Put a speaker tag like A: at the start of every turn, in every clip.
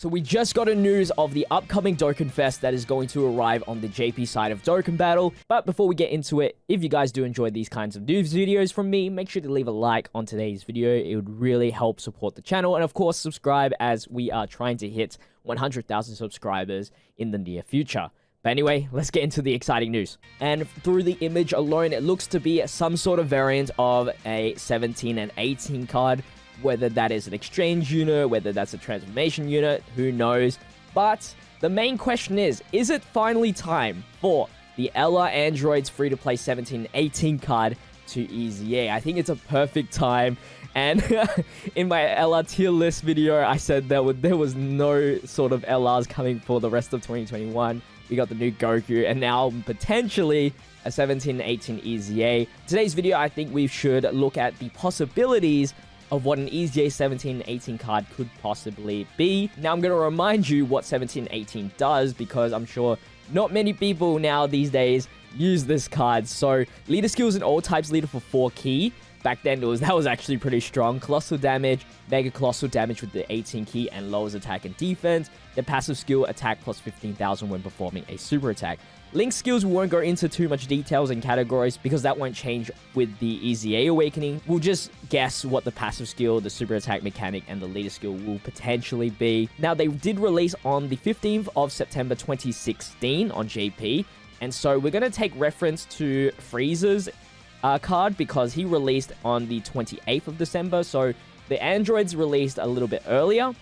A: So we just got a news of the upcoming Dokkan Fest that is going to arrive on the JP side of Dokkan Battle. But before we get into it, if you guys do enjoy these kinds of news videos from me, make sure to leave a like on today's video. It would really help support the channel. And of course, subscribe as we are trying to hit 100,000 subscribers in the near future. But anyway, let's get into the exciting news. And through the image alone, it looks to be some sort of variant of a 17 and 18 card. Whether that is an exchange unit, whether that's a transformation unit, who knows. But the main question is it finally time for the Ella Androids free-to-play 17 and 18 card to EZA? I think it's a perfect time. And in my LR tier list video, I said there was no sort of LRs coming for the rest of 2021. We got the new Goku, and now potentially a 17 and 18 EZA. Today's video, I think we should look at the possibilities of what an EZA 17 and 18 card could possibly be. Now, I'm going to remind you what 17 and 18 does, because I'm sure not many people now these days use this card. So, leader skills in all types, leader for 4 key. Back then, that was actually pretty strong. Colossal damage, mega colossal damage with the 18 key, and lowers attack and defense. The passive skill, attack plus 15,000 when performing a super attack. Link skills, we won't go into too much details and categories because that won't change with the EZA Awakening. We'll just guess what the passive skill, the super attack mechanic, and the leader skill will potentially be. Now, they did release on the 15th of September 2016 on JP. And so we're going to take reference to Frieza's card because he released on the 28th of December. So the androids released a little bit earlier,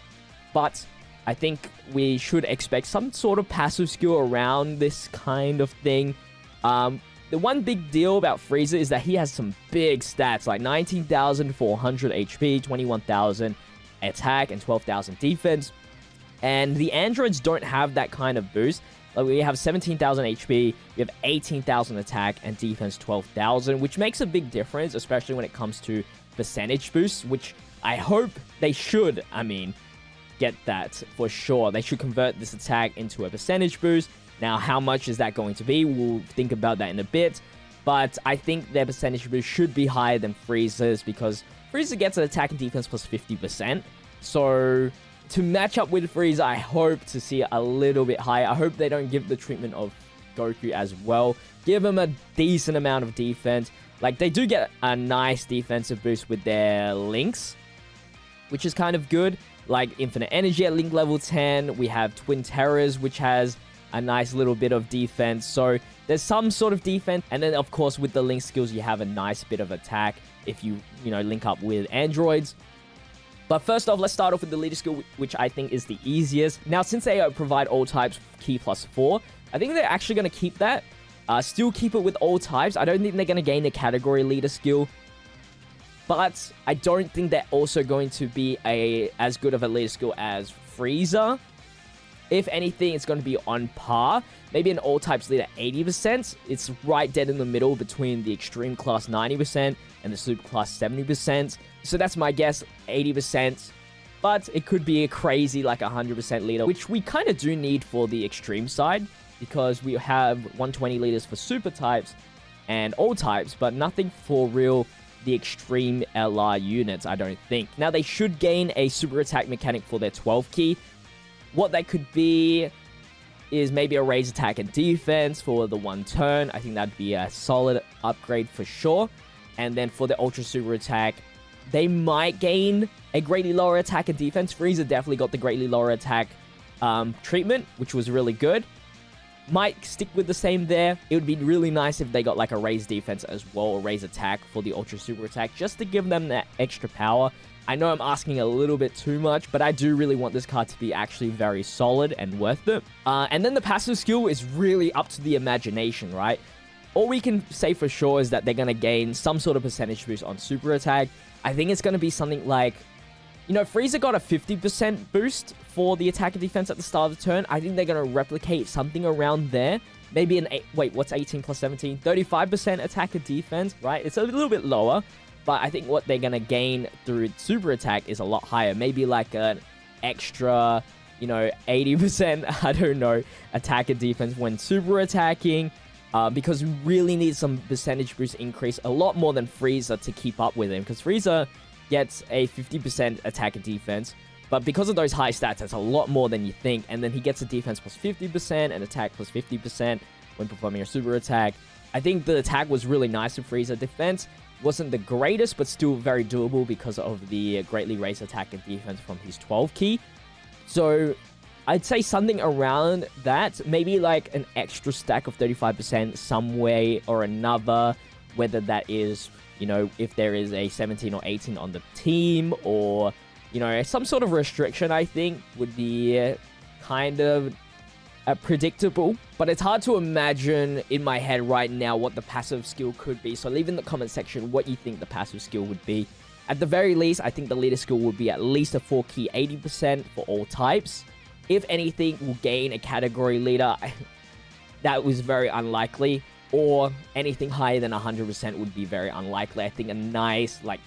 A: but I think we should expect some sort of passive skill around this kind of thing. The one big deal about Frieza is that he has some big stats, like 19,400 HP, 21,000 attack, and 12,000 defense. And the androids don't have that kind of boost. Like, we have 17,000 HP, we have 18,000 attack, and defense 12,000, which makes a big difference, especially when it comes to percentage boosts, which I hope they should, get that for sure. They should convert this attack into a percentage boost. Now, how much is that going to be? We'll think about that in a bit. But I think their percentage boost should be higher than Frieza's, because Frieza gets an attack and defense plus 50%. So to match up with Frieza, I hope to see a little bit higher. I hope they don't give the treatment of Goku as well. Give him a decent amount of defense. Like, they do get a nice defensive boost with their links, which is kind of good. Like Infinite Energy at Link level 10. We have Twin Terrors, which has a nice little bit of defense. So there's some sort of defense. And then, of course, with the Link skills, you have a nice bit of attack if you link up with androids. But first off, let's start off with the leader skill, which I think is the easiest. Now, since they provide all types key plus 4, I think they're actually going to keep that. Still keep it with all types. I don't think they're going to gain the category leader skill. But I don't think they're also going to be as good of a leader skill as Frieza. If anything, it's going to be on par. Maybe an all types leader 80%. It's right dead in the middle between the extreme class 90% and the super class 70%. So that's my guess, 80%. But it could be a crazy like 100% leader, which we kind of do need for the extreme side, because we have 120 leaders for super types and all types, but nothing for real the extreme LR units, I don't think. Now, they should gain a super attack mechanic for their 12 key. What that could be is maybe a raise attack and defense for the 1 turn. I think that'd be a solid upgrade for sure. And then for the ultra super attack, they might gain a greatly lower attack and defense. Frieza definitely got the greatly lower attack treatment, which was really good. Might stick with the same there. It would be really nice if they got like a raised defense as well, or raised attack for the ultra super attack, just to give them that extra power. I know I'm asking a little bit too much, but I do really want this card to be actually very solid and worth it. And then the passive skill is really up to the imagination, right? All we can say for sure is that they're going to gain some sort of percentage boost on super attack. I think it's going to be something like, Frieza got a 50% boost for the attack and defense at the start of the turn. I think they're going to replicate something around there. Maybe what's 18 plus 17? 35% attack and defense, right? It's a little bit lower, but I think what they're going to gain through super attack is a lot higher. Maybe like an extra, 80%, I don't know, attack and defense when super attacking. Because we really need some percentage boost increase, a lot more than Frieza to keep up with him. Because Frieza gets a 50% attack and defense, But because of those high stats, that's a lot more than you think. And then he gets a defense plus 50% and attack plus 50% when performing a super attack. I think the attack was really nice with Frieza. Defense wasn't the greatest, but still very doable because of the greatly raised attack and defense from his 12 key. So I'd say something around that. Maybe like an extra stack of 35% some way or another. Whether that is, you know, if there is a 17 or 18 on the team, or, you know, some sort of restriction, I think, would be kind of predictable. But it's hard to imagine in my head right now what the passive skill could be. So leave in the comment section what you think the passive skill would be. At the very least, I think the leader skill would be at least a 4-key 80% for all types. If anything, will gain a category leader. That was very unlikely. Or anything higher than 100% would be very unlikely. I think a nice, like,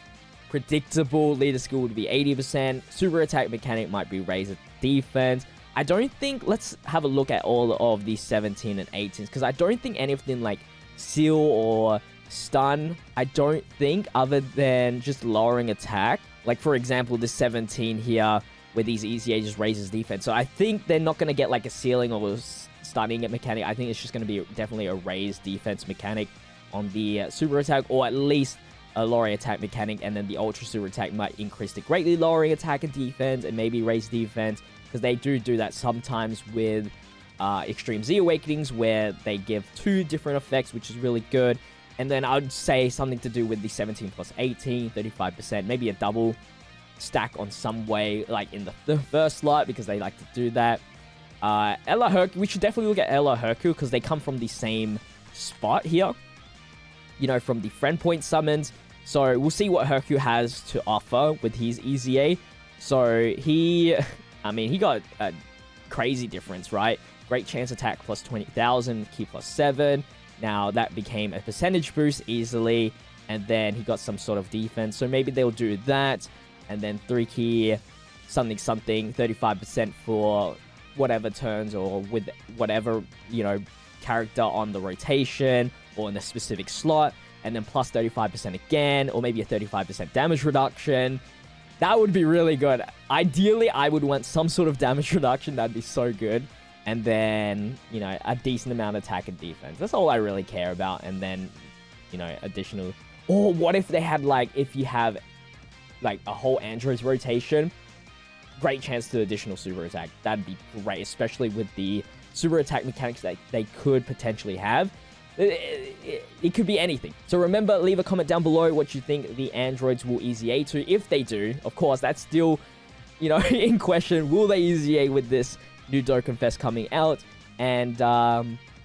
A: predictable leader skill would be 80%. Super attack mechanic might be raised defense. I don't think... Let's have a look at all of these 17 and 18s. Because I don't think anything like seal or stun. I don't think, other than just lowering attack. Like, for example, this 17 here, where these EZA just raises defense. So I think they're not going to get like a ceiling or a stunning mechanic. I think it's just going to be definitely a raised defense mechanic on the super attack, or at least a lowering attack mechanic, and then the ultra super attack might increase the greatly lowering attack and defense, and maybe raise defense, because they do that sometimes with Extreme Z Awakenings, where they give 2 different effects, which is really good. And then I would say something to do with the 17 plus 18, 35%, maybe a double stack on some way, like in the first slot, because they like to do that. Ella Hercule, we should definitely look at Ella Hercule, because they come from the same spot here, you know, from the friend point summons. So we'll see what Hercule has to offer with his EZA. So he got a crazy difference, right? Great chance attack plus 20,000, key plus 7. Now that became a percentage boost easily, and then he got some sort of defense. So maybe they'll do that. And then 3 key, something, 35% for whatever turns, or with whatever, you know, character on the rotation or in a specific slot. And then plus 35% again, or maybe a 35% damage reduction. That would be really good. Ideally, I would want some sort of damage reduction. That'd be so good. And then, you know, a decent amount of attack and defense. That's all I really care about. And then, you know, additional... Or what if they had, like, if you have... like a whole Android's rotation, great chance to additional super attack. That'd be great, especially with the super attack mechanics that they could potentially have. It could be anything. So remember, leave a comment down below what you think the androids will EZA to. If they do, of course, that's still, you know, in question. Will they EZA with this new Dokkan Fest coming out? And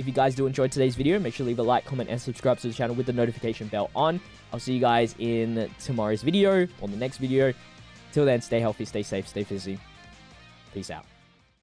A: if you guys do enjoy today's video, make sure to leave a like, comment, and subscribe to the channel with the notification bell on. I'll see you guys in tomorrow's video, or the next video. Till then, stay healthy, stay safe, stay fizzy. Peace out.